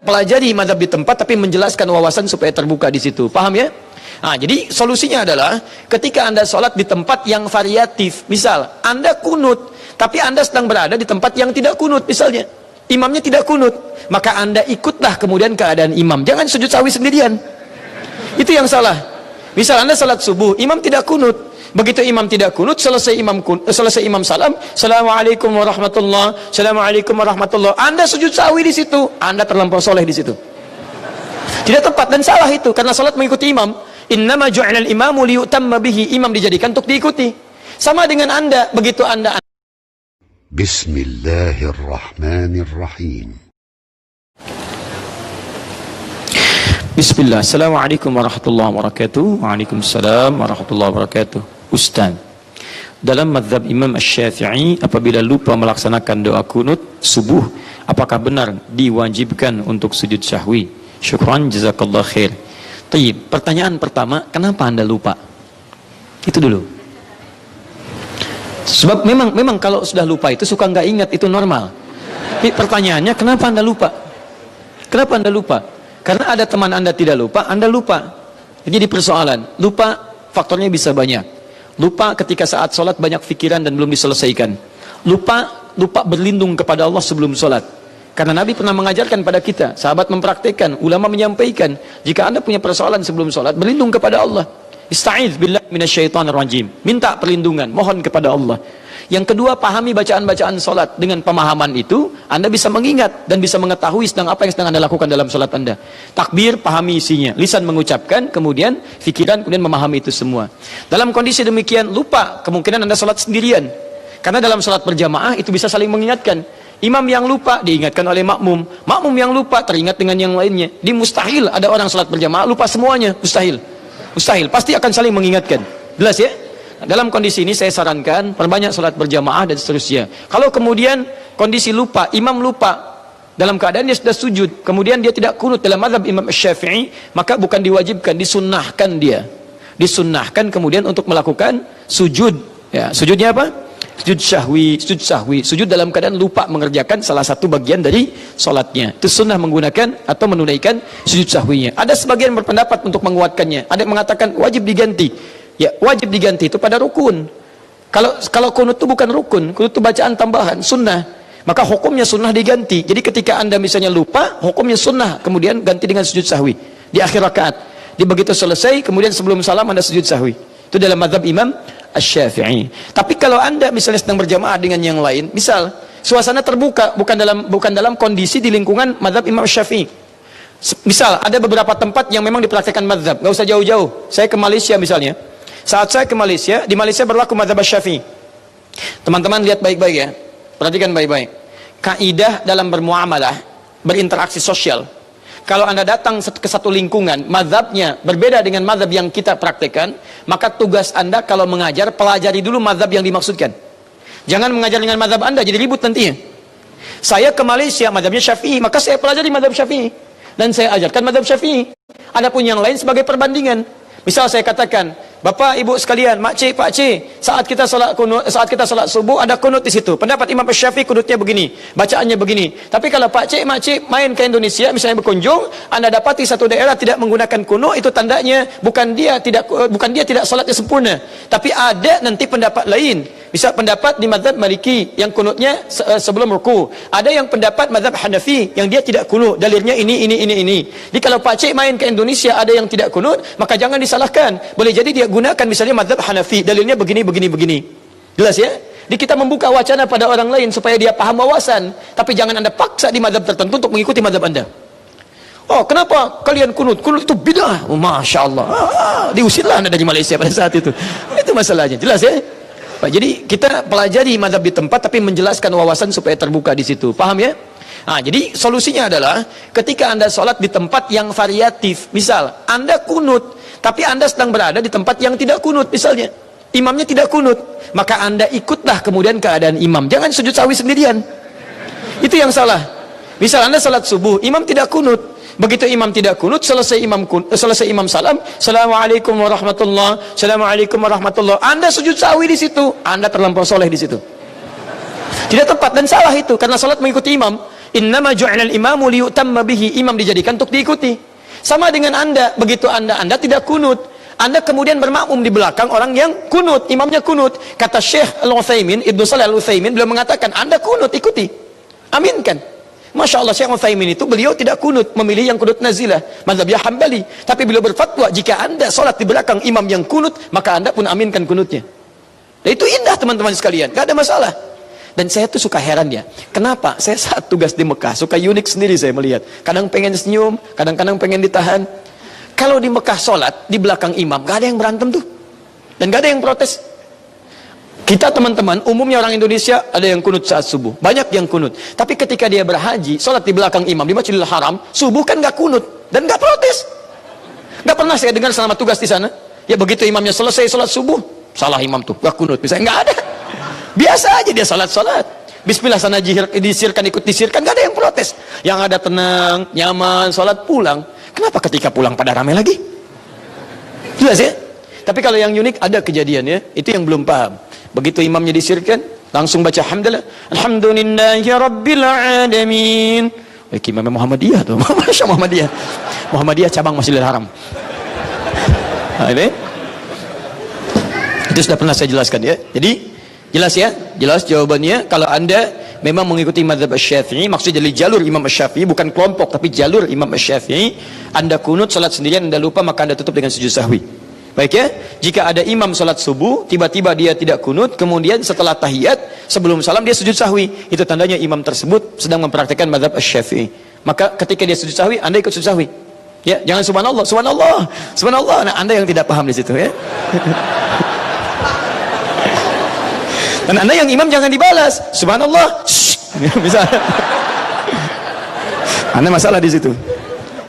pelajari mazhab di tempat tapi menjelaskan wawasan supaya terbuka di situ. Paham ya? Nah, jadi solusinya adalah ketika Anda sholat di tempat yang variatif, misal Anda kunut tapi Anda sedang berada di tempat yang tidak kunut, misalnya imamnya tidak kunut, maka Anda ikutlah kemudian keadaan imam, jangan sujud sahwi sendirian. Itu yang salah. Misal Anda salat subuh, imam tidak kunut, begitu imam tidak kunut, selesai imam salam, assalamualaikum warahmatullah, assalamualaikum warahmatullah, Anda sujud sahwi di situ, Anda terlampau soleh di situ. Tidak tepat dan salah itu, karena salat mengikuti imam. Innama ju'ilal imamu liyutamma bihi, imam dijadikan untuk diikuti. Sama dengan Anda, begitu Anda Bismillahirrahmanirrahim. Bismillah. Assalamualaikum warahmatullahi wabarakatuh. Waalaikumsalam warahmatullahi wabarakatuh. Ustaz, dalam mazhab Imam Asy-Syafi'i, apabila lupa melaksanakan doa kunut subuh, apakah benar diwajibkan untuk sujud sahwi? Syukran, jazakallah khair. Tayyib, pertanyaan pertama, kenapa Anda lupa? Itu dulu. Sebab memang kalau sudah lupa itu suka nggak ingat, itu normal. Tapi pertanyaannya, kenapa Anda lupa? Kenapa Anda lupa? Karena ada teman Anda tidak lupa, Anda lupa. Jadi persoalan, lupa faktornya bisa banyak. Lupa ketika saat sholat banyak pikiran dan belum diselesaikan. Lupa berlindung kepada Allah sebelum sholat. Karena Nabi pernah mengajarkan pada kita, sahabat mempraktikkan, ulama menyampaikan, jika Anda punya persoalan sebelum sholat, berlindung kepada Allah. Ista'iz billahi minasyaitonir rajim. Minta perlindungan, mohon kepada Allah. Yang kedua, pahami bacaan-bacaan sholat. Dengan pemahaman itu, Anda bisa mengingat dan bisa mengetahui sedang apa yang sedang Anda lakukan dalam sholat Anda. Takbir, pahami isinya. Lisan mengucapkan, kemudian fikiran, kemudian memahami itu semua. Dalam kondisi demikian, lupa, kemungkinan Anda sholat sendirian. Karena dalam sholat berjamaah, itu bisa saling mengingatkan. Imam yang lupa, diingatkan oleh makmum. Makmum yang lupa, teringat dengan yang lainnya. Di mustahil, ada orang sholat berjamaah, lupa semuanya. Mustahil. Mustahil, pasti akan saling mengingatkan. Jelas ya? Dalam kondisi ini saya sarankan perbanyak sholat berjamaah dan seterusnya. Kalau kemudian kondisi lupa, imam lupa dalam keadaan dia sudah sujud, kemudian dia tidak kunut dalam mazhab Imam Asy-Syafi'i, maka bukan diwajibkan, disunnahkan dia. Disunnahkan kemudian untuk melakukan sujud. Ya, sujudnya apa? Sujud sahwi, sujud dalam keadaan lupa mengerjakan salah satu bagian dari sholatnya. Itu sunnah menggunakan atau menunaikan sujud sahwinya. Ada sebagian berpendapat untuk menguatkannya. Ada yang mengatakan wajib diganti. Ya, wajib diganti itu pada rukun. Kalau kunut itu bukan rukun, kunut itu bacaan tambahan, sunnah. Maka hukumnya sunnah diganti. Jadi ketika Anda misalnya lupa, hukumnya sunnah, kemudian ganti dengan sujud sahwi di akhir rakaat. Di begitu selesai, kemudian sebelum salam Anda sujud sahwi. Itu dalam mazhab Imam Asy-Syafi'i. Tapi kalau Anda misalnya sedang berjamaah dengan yang lain, misal suasana terbuka, bukan dalam kondisi di lingkungan mazhab Imam Asy-Syafi'i. Misal ada beberapa tempat yang memang dipraktikkan mazhab, nggak usah jauh-jauh. Saya ke Malaysia misalnya. Saat saya ke Malaysia, di Malaysia berlaku mazhab Syafi'i. Teman-teman lihat baik-baik ya, perhatikan baik-baik. Kaidah dalam bermuamalah, berinteraksi sosial. Kalau Anda datang ke satu lingkungan, mazhabnya berbeda dengan mazhab yang kita praktekkan, maka tugas Anda kalau mengajar, pelajari dulu mazhab yang dimaksudkan. Jangan mengajar dengan mazhab Anda, jadi ribut nantinya. Saya ke Malaysia, mazhabnya Syafi'i, maka saya pelajari mazhab Syafi'i. Dan saya ajarkan mazhab Syafi'i. Adapun yang lain sebagai perbandingan. Misal saya katakan, Bapak, Ibu sekalian, Makcik, Pakcik, saat kita salat subuh ada kunut di situ. Pendapat Imam Syafi'i kunutnya begini, bacaannya begini. Tapi kalau Pakcik, Makcik main ke Indonesia, misalnya berkunjung, Anda dapati satu daerah tidak menggunakan kunut, itu tandanya bukan dia tidak salatnya sempurna. Tapi ada nanti pendapat lain. Misal pendapat di mazhab Maliki yang kunutnya sebelum ruku. Ada yang pendapat mazhab Hanafi yang dia tidak kunut, dalilnya ini. Jadi kalau Pakcik main ke Indonesia ada yang tidak kunut, maka jangan disalahkan. Boleh jadi dia gunakan misalnya mazhab Hanafi, dalilnya begini. Jelas ya? Jadi kita membuka wacana pada orang lain supaya dia paham wawasan, tapi jangan Anda paksa di mazhab tertentu untuk mengikuti mazhab Anda. Oh, kenapa kalian kunut? Kunut itu bidah. Oh, Masya Allah. Diusirlah Anda dari Malaysia pada saat itu. Itu masalahnya. Jelas ya? Jadi kita pelajari mazhab di tempat tapi menjelaskan wawasan supaya terbuka di situ. Paham ya? Nah, jadi solusinya adalah ketika Anda sholat di tempat yang variatif, misal Anda kunut tapi Anda sedang berada di tempat yang tidak kunut, misalnya imamnya tidak kunut, maka Anda ikutlah kemudian keadaan imam, jangan sujud sahwi sendirian. Itu yang salah. Misal Anda salat subuh, imam tidak kunut, begitu imam tidak kunut, selesai imam salam, assalamualaikum warahmatullah, assalamualaikum warahmatullah, Anda sujud sahwi di situ, Anda terlampau soleh di situ. Tidak tepat dan salah itu, karena salat mengikuti imam. Innama ju'ilal imamu liyutamma bihi. Imam dijadikan untuk diikuti. Sama dengan Anda, begitu Anda tidak kunut, Anda kemudian bermakmum di belakang orang yang kunut, imamnya kunut. Kata Syekh Al-Utsaimin, Ibnu Shalih Al-Utsaimin, beliau mengatakan, Anda kunut, ikuti. Aminkan. Masya Allah, Syekh Al-Utsaimin itu beliau tidak kunut, memilih yang kunut nazilah, mazhabnya Hambali. Tapi beliau berfatwa, jika Anda sholat di belakang imam yang kunut, maka Anda pun aminkan kunutnya. Dan itu indah teman-teman sekalian, gak ada masalah. Dan saya tuh suka heran ya, kenapa saya saat tugas di Mekah suka unik sendiri saya melihat. Kadang pengen senyum, kadang-kadang pengen ditahan. Kalau di Mekah sholat di belakang imam, gak ada yang berantem tuh, dan gak ada yang protes. Kita teman-teman, umumnya orang Indonesia ada yang kunut saat subuh, banyak yang kunut. Tapi ketika dia berhaji, sholat di belakang imam di Masjidil Haram, subuh kan gak kunut dan gak protes. Gak pernah saya dengar selama tugas di sana. Ya begitu imamnya selesai sholat subuh, salah imam tuh, gak kunut. Misalnya gak ada. Biasa aja dia sholat. Bismillah sana disirkan, ikut disirkan, gak ada yang protes. Yang ada tenang, nyaman, sholat pulang. Kenapa ketika pulang pada ramai lagi? Jelas ya? Tapi kalau yang unik ada kejadiannya, itu yang belum paham. Begitu imamnya disirkan, langsung baca hamdalah, alhamdulillahi rabbil alamin. Imam Muhammadiyah tuh. Masya Muhammadiyah. Muhammadiyah cabang Masjidil Haram. Nah, ini itu sudah pernah saya jelaskan ya. Jadi jelas ya, jelas jawabannya. Kalau Anda memang mengikuti mazhab Asy-Syafi'i, maksudnya dari jalur Imam Asy-Syafi'i, bukan kelompok tapi jalur Imam Asy-Syafi'i, Anda kunut salat sendirian, Anda lupa, maka Anda tutup dengan sujud sahwi. Baik ya, jika ada imam salat subuh, tiba-tiba dia tidak kunut, kemudian setelah tahiyat, sebelum salam dia sujud sahwi, itu tandanya imam tersebut sedang mempraktikkan mazhab Asy-Syafi'i. Maka ketika dia sujud sahwi, Anda ikut sujud sahwi. Ya, jangan subhanallah, subhanallah, subhanallah. Nah, Anda yang tidak paham di situ ya. Dan Anda yang imam jangan dibalas, subhanallah. Bisa. Anda masalah di situ.